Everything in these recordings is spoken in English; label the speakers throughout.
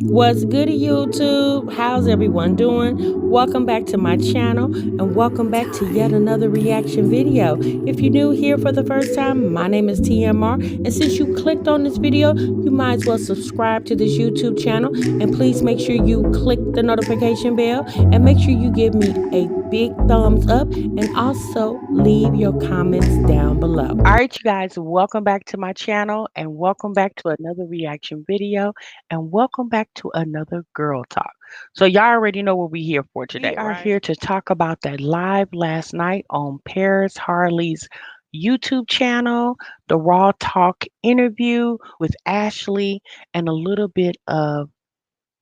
Speaker 1: What's good, YouTube? How's everyone doing? Welcome back to my channel and welcome back to yet another reaction video. If you're new here for the first time, my name is TMR, and since you clicked on this video, you might as well subscribe to this YouTube channel, and please make sure you click the notification bell and make sure you give me a big thumbs up and also leave your comments down below. All right, you guys, welcome back to my channel and welcome back to another reaction video and welcome back to another girl talk. So y'all already know what we're here for today. We are here to talk about that live last night on Paris Harley's YouTube channel, the Raw Talk interview with Ashley and a little bit of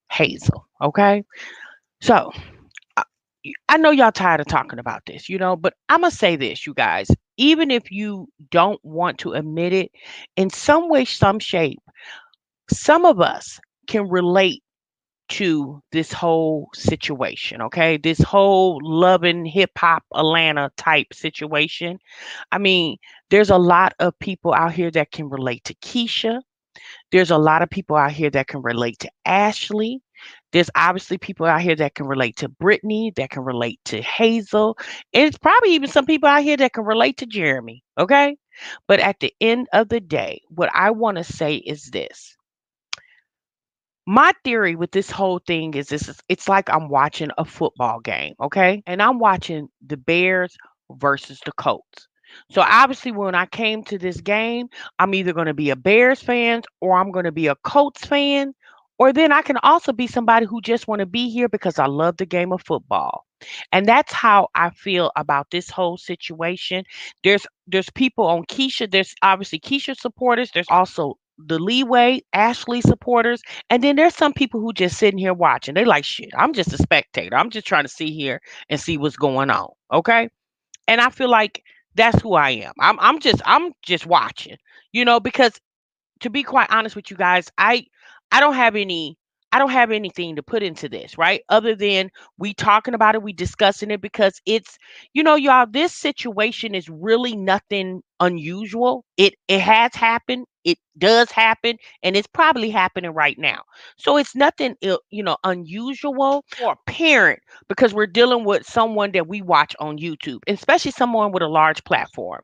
Speaker 1: Hazel. Okay. So I I know y'all tired of talking about this, but I'm going to say this, you guys. Even if you don't want to admit it, in some way, some shape, some of us can relate to this whole situation, okay? This whole loving hip hop Atlanta type situation. I mean, there's a lot of people out here that can relate to Keesha. There's a lot of people out here that can relate to Ashley. There's obviously people out here that can relate to Brittany, that can relate to Hazel. And it's probably even some people out here that can relate to Jeremy, okay? But at the end of the day, what I want to say is this. My theory with this whole thing is it's like I'm watching a football game, okay? And I'm watching the Bears versus the Colts. So obviously when I came to this game, I'm either going to be a Bears fan or I'm going to be a Colts fan, or then I can also be somebody who just want to be here because I love the game of football. And that's how I feel about this whole situation. There's people on Keisha, there's obviously Keisha supporters, there's also the Leeway, Ashley supporters, and then there's some people who just sitting here watching. They like, shit, I'm just a spectator. I'm just trying to see here and see what's going on. Okay. And I feel like that's who I am. I'm just watching, because to be quite honest with you guys, I don't have any I don't have anything to put into this, right? Other than we talking about it, we discussing it because it's, y'all, this situation is really nothing unusual. It has happened, it does happen, and it's probably happening right now. So it's nothing unusual or apparent because we're dealing with someone that we watch on YouTube, especially someone with a large platform.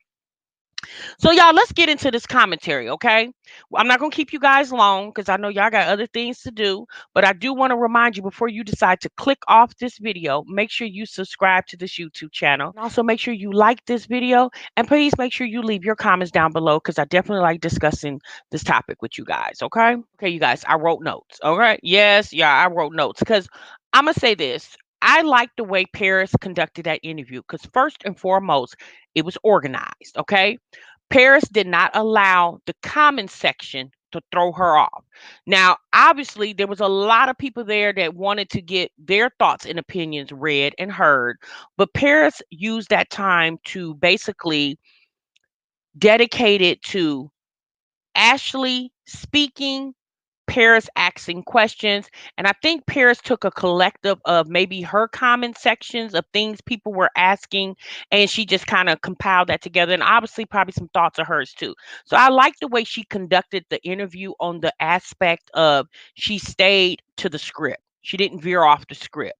Speaker 1: So y'all, let's get into this commentary, okay? I'm not gonna keep you guys long because I know y'all got other things to do, but I do want to remind you before you decide to click off this video, make sure you subscribe to this YouTube channel. And also make sure you like this video and please make sure you leave your comments down below because I definitely like discussing this topic with you guys, okay? Okay, you guys, I wrote notes. All right. Yes, yeah, I wrote notes because I'm gonna say this. I like the way Paris conducted that interview because first and foremost, it was organized. Okay. Paris did not allow the comment section to throw her off. Now, obviously, there was a lot of people there that wanted to get their thoughts and opinions read and heard, but Paris used that time to basically dedicate it to Ashley speaking, Paris asking questions. And I think Paris took a collective of maybe her comment sections of things people were asking, and she just kind of compiled that together. And obviously, probably some thoughts of hers too. So I like the way she conducted the interview on the aspect of she stayed to the script. She didn't veer off the script.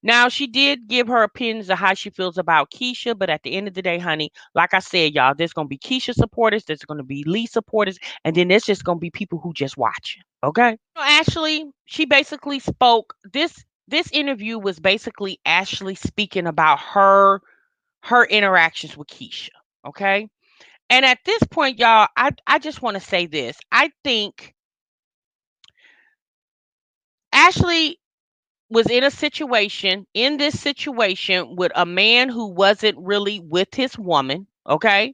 Speaker 1: Now, she did give her opinions of how she feels about Keesha, but at the end of the day, honey, like I said, y'all, there's going to be Keesha supporters, there's going to be Lee supporters, and then there's just going to be people who just watching. Okay. Ashley, she basically spoke. This interview was basically Ashley speaking about her interactions with Keesha. Okay. And at this point, y'all, I just want to say this. I think Ashley was in this situation with a man who wasn't really with his woman, okay?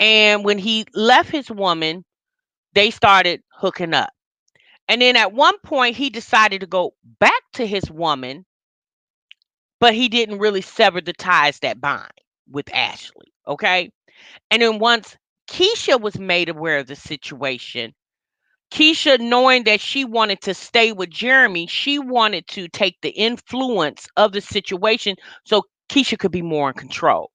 Speaker 1: And when he left his woman, they started hooking up. And then at one point he decided to go back to his woman, but he didn't really sever the ties that bind with Ashley, okay? And then once Keisha was made aware of the situation, Keisha, knowing that she wanted to stay with Jeremy, she wanted to take the influence of the situation so Keisha could be more in control.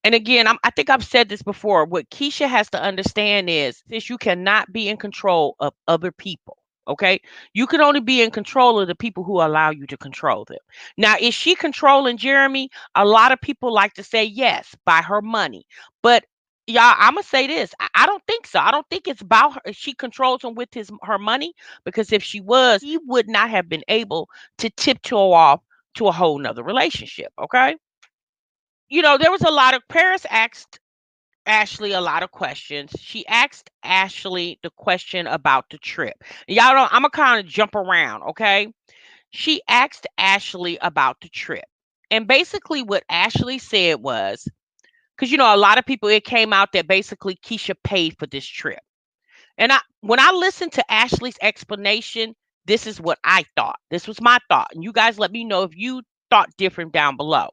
Speaker 1: And again, I think I've said this before. What Keisha has to understand is this: you cannot be in control of other people. Okay. You can only be in control of the people who allow you to control them. Now, is she controlling Jeremy? A lot of people like to say yes, by her money. But y'all, I'm gonna say this. I don't think so. I don't think it's about her. She controls him with his her money, because if she was, he would not have been able to tiptoe off to a whole nother relationship. Okay. There was a lot of Paris asked Ashley a lot of questions. She asked Ashley the question about the trip. Y'all don't, I'm gonna kind of jump around, okay? She asked Ashley about the trip. And basically what Ashley said was, because a lot of people, it came out that basically Keisha paid for this trip. And when I listened to Ashley's explanation, this is what I thought. This was my thought. And you guys let me know if you thought different down below.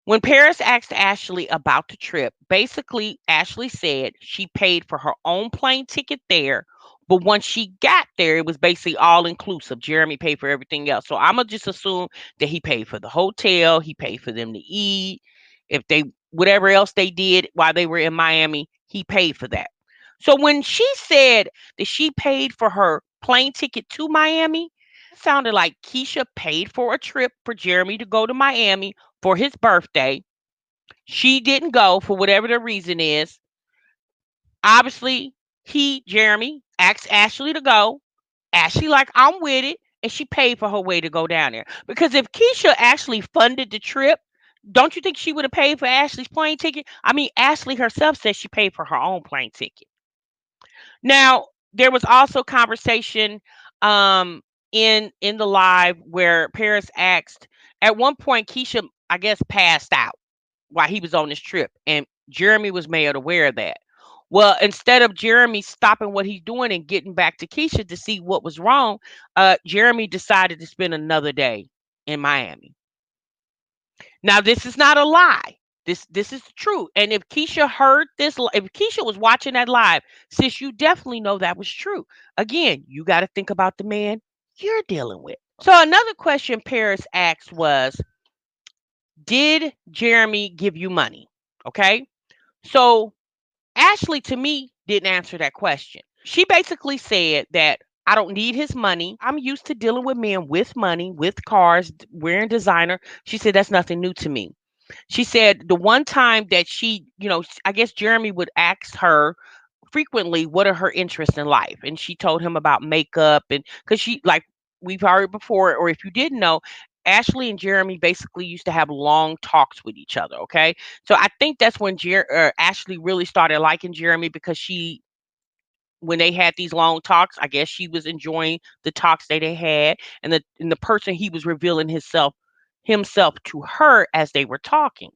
Speaker 1: When Paris asked Ashley about the trip, basically Ashley said she paid for her own plane ticket there, but once she got there, it was basically all inclusive. Jeremy paid for everything else. So I'm gonna just assume that he paid for the hotel, he paid for them to eat, if they whatever else they did while they were in Miami, he paid for that. So when she said that she paid for her plane ticket to Miami, it sounded like Keisha paid for a trip for Jeremy to go to Miami for his birthday. She didn't go for whatever the reason is. Obviously, Jeremy, asked Ashley to go. Ashley, like, I'm with it. And she paid for her way to go down there. Because if Keisha actually funded the trip, don't you think she would have paid for Ashley's plane ticket? I mean, Ashley herself said she paid for her own plane ticket. Now, there was also conversation in the live where Paris asked, at one point Keisha, I guess, passed out while he was on this trip, and Jeremy was made aware of that. Well, instead of Jeremy stopping what he's doing and getting back to Keisha to see what was wrong, Jeremy decided to spend another day in Miami. Now, this is not a lie. This is true. And if Keisha heard this, if Keisha was watching that live, sis, you definitely know that was true. Again, you got to think about the man you're dealing with. So another question Paris asked was, did Jeremy give you money? Okay. So Ashley, to me, didn't answer that question. She basically said that I don't need his money. I'm used to dealing with men with money, with cars, wearing designer. She said that's nothing new to me. She said the one time that she, I guess Jeremy would ask her frequently what are her interests in life. And she told him about makeup, and because she, like we've heard before, or if you didn't know, Ashley and Jeremy basically used to have long talks with each other. Okay. So I think that's when Ashley really started liking Jeremy, because when they had these long talks, I guess she was enjoying the talks that they had, and the person he was revealing himself to her as they were talking.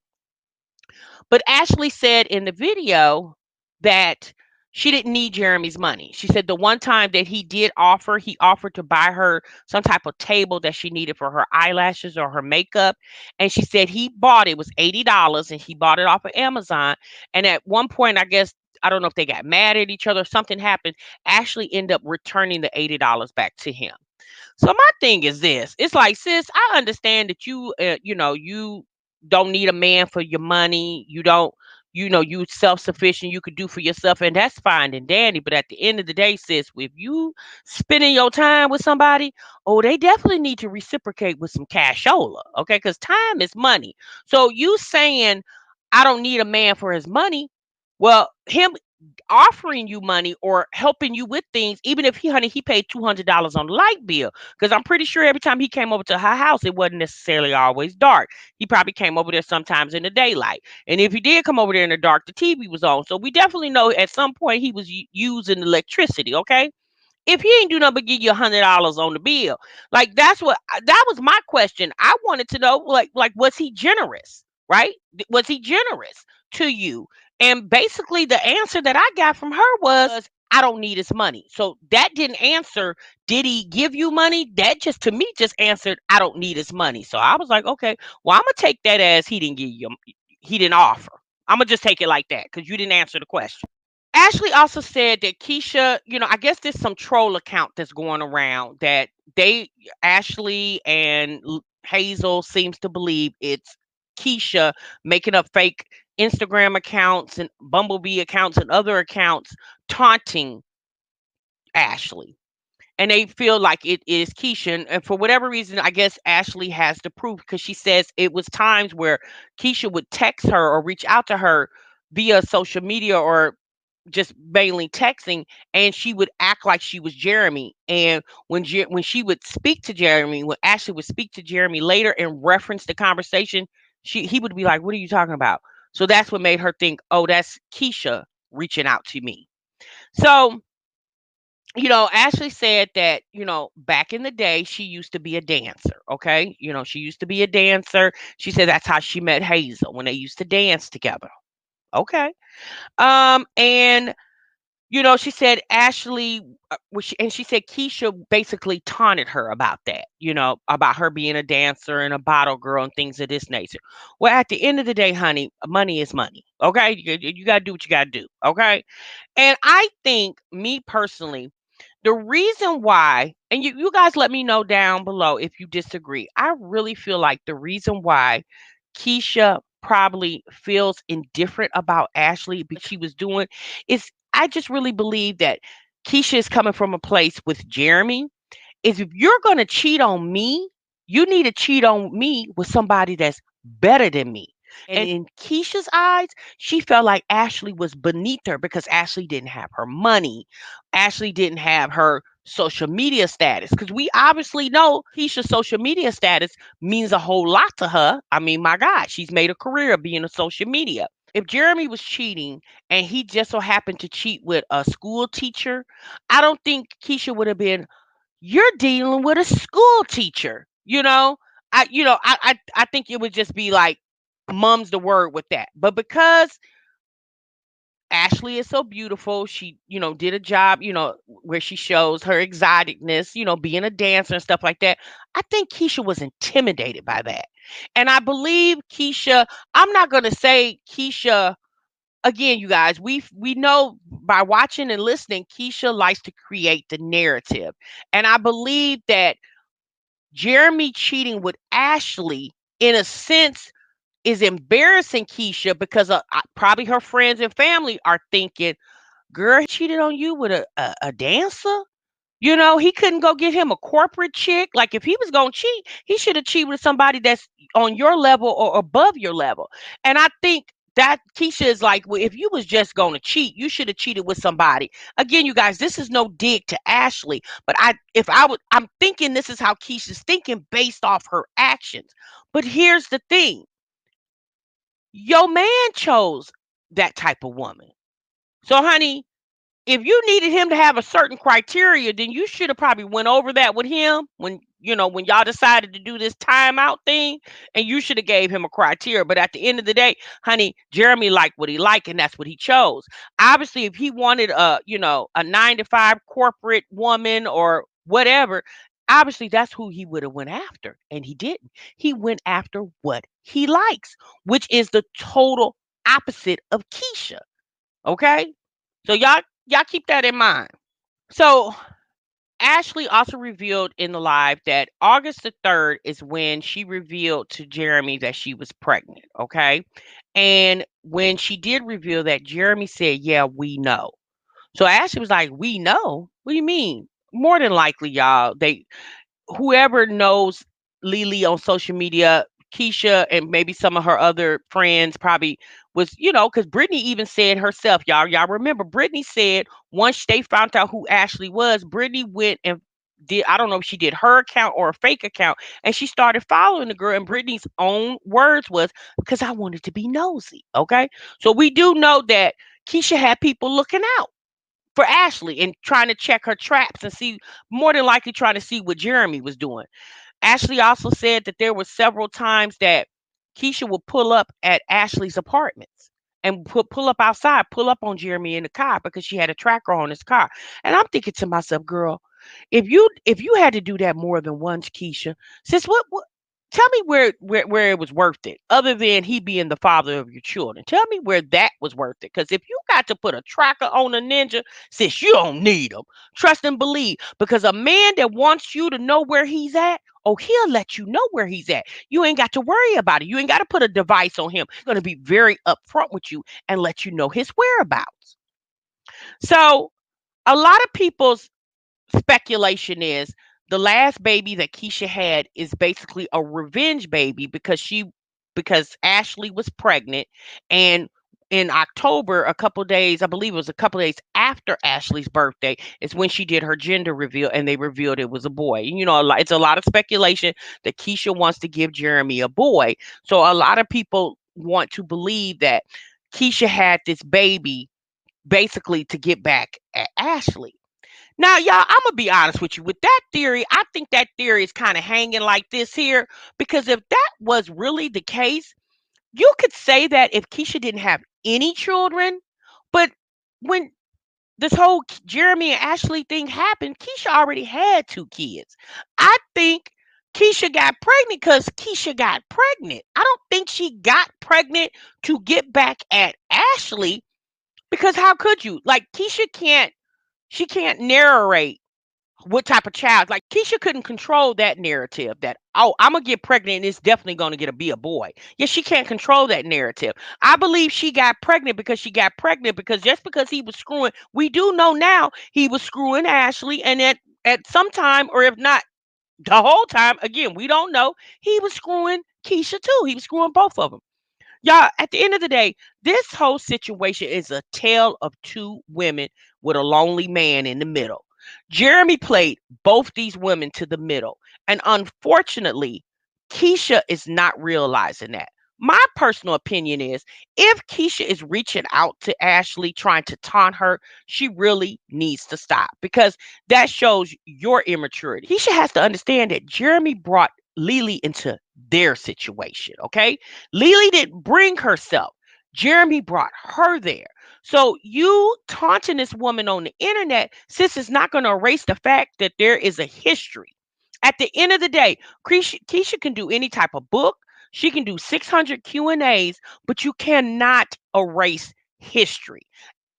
Speaker 1: But Ashley said in the video that she didn't need Jeremy's money. She said the one time that he offered to buy her some type of table that she needed for her eyelashes or her makeup. And she said he bought it was $80, and he bought it off of Amazon. And at one point, I guess, I don't know if they got mad at each other, something happened. Ashley ended up returning the $80 back to him. So my thing is this. It's like, sis, I understand that you don't need a man for your money. You don't, you self-sufficient. You could do for yourself, and that's fine and dandy. But at the end of the day, sis, if you spending your time with somebody, oh, they definitely need to reciprocate with some cashola, okay? Because time is money. So you saying I don't need a man for his money? Well, him offering you money or helping you with things, even if he paid $200 on the light bill, because I'm pretty sure every time he came over to her house, it wasn't necessarily always dark. He probably came over there sometimes in the daylight, and if he did come over there in the dark, the TV was on. So we definitely know at some point he was using electricity. Okay, if he ain't do nothing but give you $100 on the bill, like that was my question. I wanted to know, like was he generous, right? Was he generous to you? And basically, the answer that I got from her was, I don't need his money. So that didn't answer, did he give you money? That just, to me, just answered, I don't need his money. So I was like, okay, well, I'm gonna take that as he didn't offer. I'm gonna just take it like that because you didn't answer the question. Ashley also said that Keisha, I guess there's some troll account that's going around that Ashley and Hazel seems to believe it's Keisha making up fake Instagram accounts and Bumblebee accounts and other accounts taunting Ashley. and they feel like it is Keisha. And for whatever reason, I guess Ashley has the proof because she says it was times where Keisha would text her or reach out to her via social media or just mainly texting, and she would act like she was Jeremy. And when she would speak to Jeremy, when Ashley would speak to Jeremy later and reference the conversation, he would be like, "What are you talking about?" So that's what made her think, "Oh, that's Keisha reaching out to me." So Ashley said that, back in the day, she used to be a dancer. Okay. She used to be a dancer. She said that's how she met Hazel when they used to dance together. Okay. And she said Ashley, and she said Keisha basically taunted her about that, about her being a dancer and a bottle girl and things of this nature. Well, at the end of the day, honey, money is money. Okay. You got to do what you got to do. Okay. And I think, me personally, the reason why, and you guys let me know down below if you disagree. I really feel like the reason why Keisha probably feels indifferent about Ashley because she was doing is, I just really believe that Keisha is coming from a place with Jeremy is, if you're going to cheat on me, you need to cheat on me with somebody that's better than me. And in Keisha's eyes, she felt like Ashley was beneath her because Ashley didn't have her money. Ashley didn't have her social media status, because we obviously know Keisha's social media status means a whole lot to her. I mean, my God, she's made a career of being a social media. If Jeremy was cheating and he just so happened to cheat with a school teacher, I don't think Keisha would have been, "You're dealing with a school teacher." I think it would just be like, mum's the word with that. But because Ashley is so beautiful, she, did a job, where she shows her exoticness, being a dancer and stuff like that. I think Keisha was intimidated by that. And I believe Keisha, I'm not going to say Keisha, again, you guys, we know by watching and listening, Keisha likes to create the narrative. And I believe that Jeremy cheating with Ashley, in a sense, is embarrassing Keisha because probably her friends and family are thinking, "Girl, he cheated on you with a dancer." He couldn't go get him a corporate chick. Like, if he was gonna cheat, he should have cheated with somebody that's on your level or above your level. And I think that Keisha is like, well, if you was just gonna cheat, you should have cheated with somebody. Again, you guys, this is no dig to Ashley, but I'm thinking this is how Keisha's thinking based off her actions. But here's the thing: your man chose that type of woman. So, honey, if you needed him to have a certain criteria, then you should have probably went over that with him when y'all decided to do this timeout thing, and you should have gave him a criteria. But at the end of the day, honey, Jeremy liked what he liked, and that's what he chose. Obviously, if he wanted a 9 to 5 corporate woman or whatever, obviously that's who he would have went after, and he didn't. He went after what he likes, which is the total opposite of Keisha. Okay, so y'all keep that in mind. So Ashley also revealed in the live that August the 3rd is when she revealed to Jeremy that she was pregnant. Okay. And when she did reveal that, Jeremy said, "Yeah, we know." So Ashley was like, "We know? What do you mean?" More than likely, y'all, whoever knows Lily on social media, Keisha and maybe some of her other friends probably was, because Brittany even said herself, y'all remember Brittany said once they found out who Ashley was, Brittany went and did, I don't know if she did her account or a fake account, and she started following the girl. And Brittany's own words was, "Because I wanted to be nosy." Okay. So we do know that Keisha had people looking out for Ashley and trying to check her traps and see, more than likely trying to see what Jeremy was doing. Ashley also said that there were several times that Keisha would pull up at Ashley's apartments and pull up outside, pull up on Jeremy in the car because she had a tracker on his car. And I'm thinking to myself, girl, if you had to do that more than once, Keisha, sis, what tell me where it was worth it, other than he being the father of your children. Tell me where that was worth it. Because if you got to put a tracker on a ninja, sis, you don't need him. Trust and believe. Because a man that wants you to know where he's at, oh, he'll let you know where he's at. You ain't got to worry about it. You ain't got to put a device on him. He's going to be very upfront with you and let you know his whereabouts. So a lot of people's
Speaker 2: speculation is the last baby that Keisha had is basically a revenge baby because Ashley was pregnant, and in October, a couple days, I believe it was a couple days after Ashley's birthday, is when she did her gender reveal and they revealed it was a boy. It's a lot of speculation that Keisha wants to give Jeremy a boy. So a lot of people want to believe that Keisha had this baby basically to get back at Ashley. Now, y'all, I'm gonna be honest with you. With that theory, I think that theory is kind of hanging like this here, because if that was really the case, you could say that if Keisha didn't have any children, but when this whole Jeremy and Ashley thing happened, Keisha already had two kids. I think Keisha got pregnant because Keisha got pregnant. I don't think she got pregnant to get back at Ashley, because how could you? Like, she can't narrate what type of child. Like, Keisha couldn't control that narrative that, oh, I'm gonna get pregnant and it's definitely gonna get a be a boy. Yeah, she can't control that narrative. I believe she got pregnant because she got pregnant because just because he was screwing, we do know now he was screwing Ashley, and at some time, or if not the whole time, again, we don't know, he was screwing Keisha too. He was screwing both of them. Y'all, at the end of the day, this whole situation is a tale of two women with a lonely man in the middle. Jeremy played both these women to the middle. And unfortunately, Keisha is not realizing that. My personal opinion is if Keisha is reaching out to Ashley trying to taunt her, she really needs to stop, because that shows your immaturity. Keisha has to understand that Jeremy brought Lily into their situation, okay? Lily didn't bring herself. Jeremy brought her there. So you taunting this woman on the internet, sis, is not going to erase the fact that there is a history. At the end of the day, Keisha can do any type of book. She can do 600 Q&As, but you cannot erase history.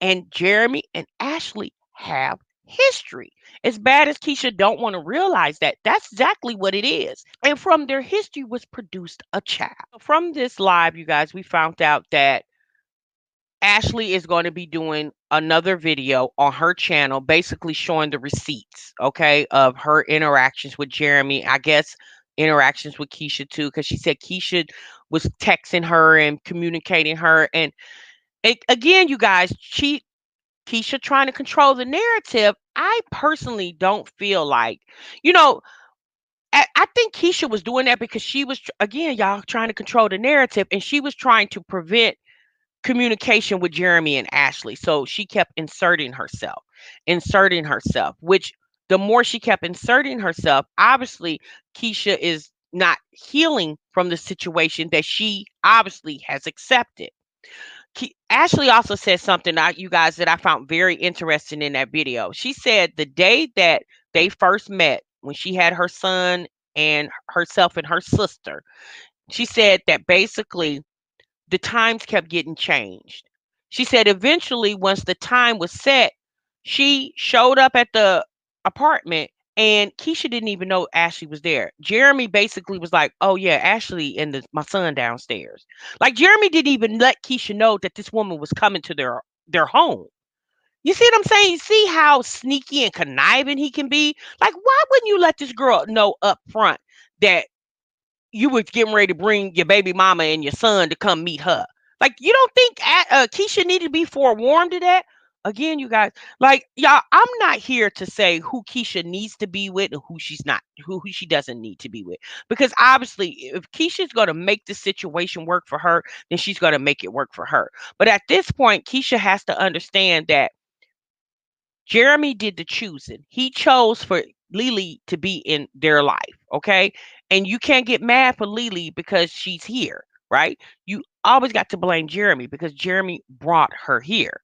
Speaker 2: And Jeremy and Ashley have history. As bad as Keisha don't want to realize that, that's exactly what it is. And from their history was produced a child. From this live, you guys, we found out that Ashley is going to be doing another video on her channel, basically showing the receipts, okay, of her interactions with Jeremy. I guess interactions with Keisha too, because she said Keisha was texting her and communicating her. And again, you guys, Keisha trying to control the narrative. I personally don't feel like, you know, I think Keisha was doing that because she was, again, y'all, trying to control the narrative, and she was trying to prevent communication with Jeremy and Ashley. So she kept inserting herself, which the more she kept inserting herself, obviously Keisha is not healing from the situation that she obviously has accepted. Ashley also said something, you guys, that I found very interesting in that video. She said the day that they first met, when she had her son and herself and her sister, she said that basically the times kept getting changed. She said eventually, once the time was set, she showed up at the apartment and Keisha didn't even know Ashley was there. Jeremy basically was like, "Oh yeah, Ashley and my son downstairs." Like, Jeremy didn't even let Keisha know that this woman was coming to their home. You see what I'm saying? You see how sneaky and conniving he can be? Like, why wouldn't you let this girl know up front that you was getting ready to bring your baby mama and your son to come meet her? Like, you don't think Keisha needed to be forewarned of that? Again, you guys, like, y'all, I'm not here to say who Keisha needs to be with and who she's not, who she doesn't need to be with. Because obviously, if Keisha's going to make the situation work for her, then she's going to make it work for her. But at this point, Keisha has to understand that Jeremy did the choosing. He chose for Lily to be in their life, okay? And you can't get mad for Lily because she's here, right? You always got to blame Jeremy because Jeremy brought her here.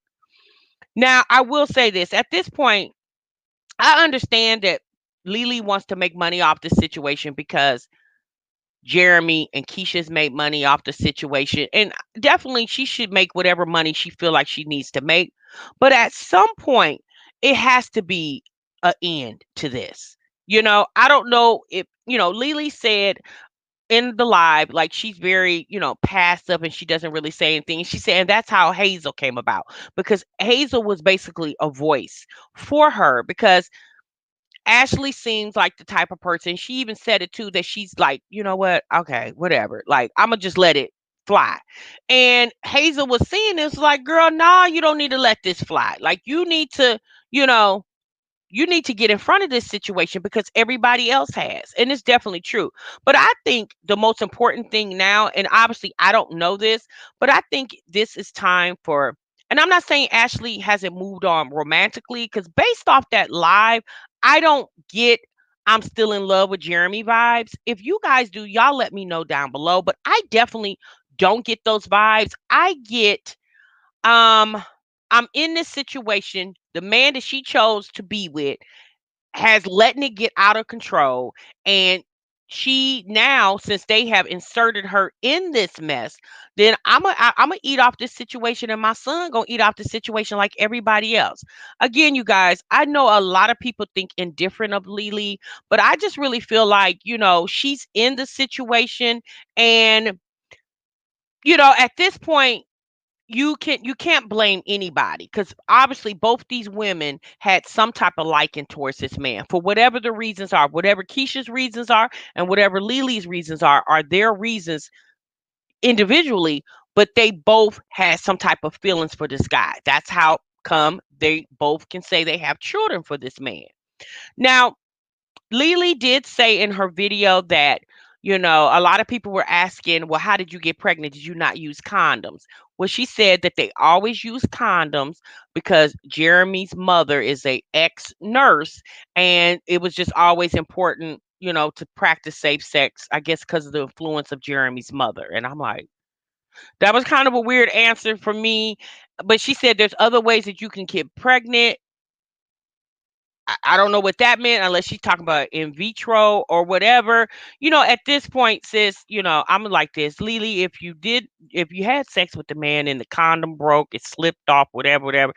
Speaker 2: Now, I will say this. At this point, I understand that Lily wants to make money off this situation because Jeremy and Keisha's made money off the situation. And definitely she should make whatever money she feel like she needs to make. But at some point, it has to be an end to this. I don't know if, Lily said in the live, like, she's very, passive and she doesn't really say anything. She said, and that's how Hazel came about, because Hazel was basically a voice for her, because Ashley seems like the type of person, she even said it too, that she's like, you know what? Okay, whatever. Like, I'm going to just let it fly. And Hazel was seeing this like, girl, nah, you don't need to let this fly. Like, you know, you need to get in front of this situation because everybody else has. And it's definitely true. But I think the most important thing now, and obviously I don't know this, but I think this is time for, and I'm not saying Ashley hasn't moved on romantically, because based off that live, I don't get I'm still in love with Jeremy vibes. If you guys do, y'all let me know down below. But I definitely don't get those vibes. I get um I'm in this situation. The man that she chose to be with has letting it get out of control. And she now, since they have inserted her in this mess, then I'm gonna eat off this situation, and my son gonna eat off the situation like everybody else. Again, you guys, I know a lot of people think indifferent of Lily, but I just really feel like, she's in the situation. And at this point, you can't blame anybody, because obviously both these women had some type of liking towards this man, for whatever the reasons are, whatever Keisha's reasons are, and whatever Lily's reasons are their reasons individually. But they both had some type of feelings for this guy. That's how come they both can say they have children for this man. Now, Lily did say in her video that, a lot of people were asking, well, how did you get pregnant? Did you not use condoms? Well, she said that they always use condoms because Jeremy's mother is a ex nurse, and it was just always important, to practice safe sex, I guess, because of the influence of Jeremy's mother. And I'm like, that was kind of a weird answer for me. But she said there's other ways that you can get pregnant. I don't know what that meant, unless she's talking about in vitro or whatever. At this point, sis, I'm like this. Lily, if you had sex with the man and the condom broke, it slipped off, whatever,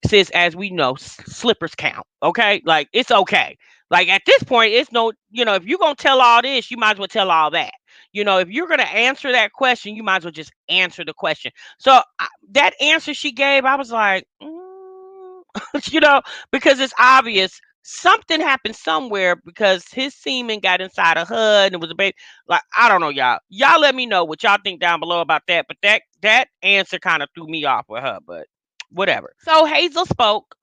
Speaker 2: sis, as we know, slippers count. Okay. Like, it's okay. Like, at this point, it's no, if you're going to tell all this, you might as well tell all that. If you're going to answer that question, you might as well just answer the question. So that answer she gave, I was like, you know, because it's obvious something happened somewhere, because his semen got inside of her and it was a baby. Like, I don't know, y'all. Y'all let me know what y'all think down below about that. But that answer kind of threw me off with her, but whatever. So Hazel spoke.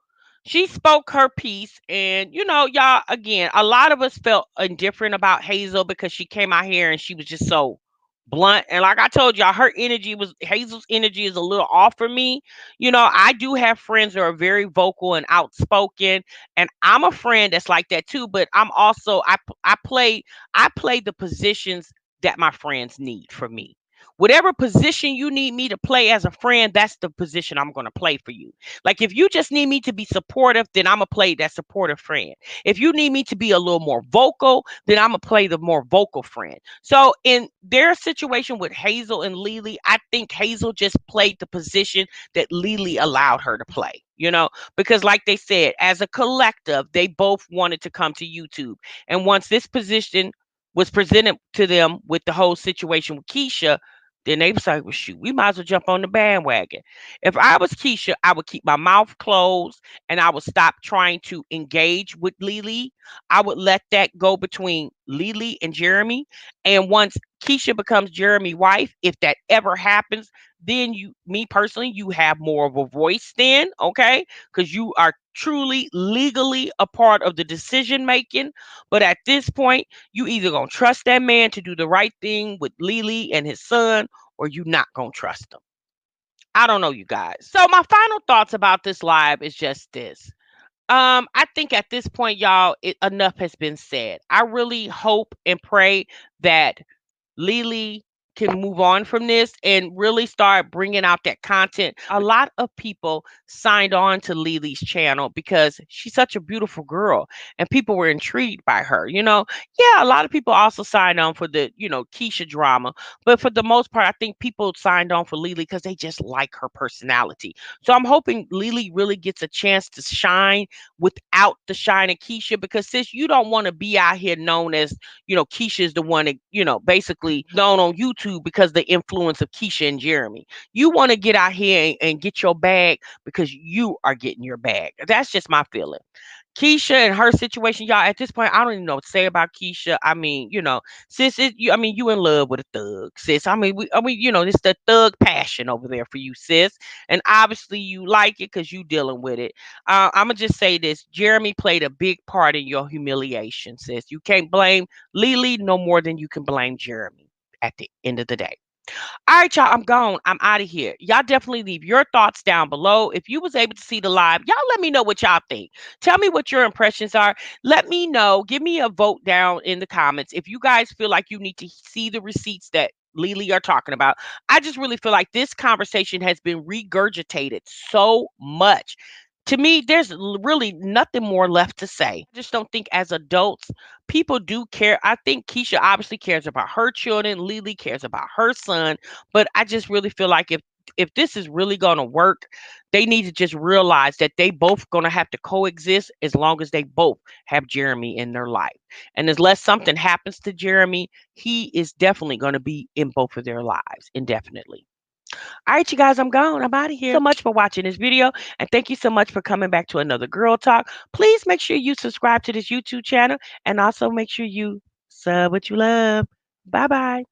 Speaker 2: She spoke her piece, and y'all, again, a lot of us felt indifferent about Hazel because she came out here and she was just so blunt. And like I told y'all, Hazel's energy is a little off for me. I do have friends that are very vocal and outspoken, and I'm a friend that's like that too. But I'm also I play the positions that my friends need for me. Whatever position you need me to play as a friend, that's the position I'm going to play for you. Like, if you just need me to be supportive, then I'm going to play that supportive friend. If you need me to be a little more vocal, then I'm going to play the more vocal friend. So in their situation with Hazel and Lily, I think Hazel just played the position that Lily allowed her to play. Because like they said, as a collective, they both wanted to come to YouTube. And once this position was presented to them with the whole situation with Keesha, then they was like, well, shoot, we might as well jump on the bandwagon. If I was Keesha, I would keep my mouth closed, and I would stop trying to engage with Lily. I would let that go between Lily and Jeremy. And once Keesha becomes Jeremy's wife, if that ever happens, then me personally, you have more of a voice then, okay? Because you are truly legally a part of the decision making. But at this point, you either gonna trust that man to do the right thing with Lily and his son, or you not gonna trust him. I don't know, you guys. So my final thoughts about this live is just this. I think at this point, y'all, enough has been said. I really hope and pray that Lily can move on from this and really start bringing out that content. A lot of people signed on to Lily's channel because she's such a beautiful girl and people were intrigued by her. Yeah, a lot of people also signed on for the, Keisha drama, but for the most part, I think people signed on for Lily because they just like her personality. So I'm hoping Lily really gets a chance to shine without the shine of Keisha, because sis, you don't want to be out here known as, Keisha is the one that, basically known on YouTube because of the influence of Keisha and Jeremy. You want to get out here and get your bag because you are getting your bag. That's just my feeling. Keesha and her situation, y'all. At this point, I don't even know what to say about Keesha. I mean, sis, I mean, you in love with a thug, sis. It's the thug passion over there for you, sis. And obviously, you like it because you dealing with it. I'm gonna just say this: Jeremy played a big part in your humiliation, sis. You can't blame Lily no more than you can blame Jeremy. At the end of the day. All right, y'all, I'm gone. I'm out of here. Y'all definitely leave your thoughts down below. If you was able to see the live, y'all let me know what y'all think. Tell me what your impressions are. Let me know. Give me a vote down in the comments. If you guys feel like you need to see the receipts that Lily are talking about, I just really feel like this conversation has been regurgitated so much. To me, there's really nothing more left to say. I just don't think as adults, people do care. I think Keisha obviously cares about her children. Lily cares about her son. But I just really feel like if this is really going to work, they need to just realize that they both going to have to coexist as long as they both have Jeremy in their life. And unless something happens to Jeremy, he is definitely going to be in both of their lives indefinitely. All right, you guys, I'm gone. I'm out of here. So much for watching this video. And thank you so much for coming back to another Girl Talk. Please make sure you subscribe to this YouTube channel and also make sure you sub what you love. Bye bye.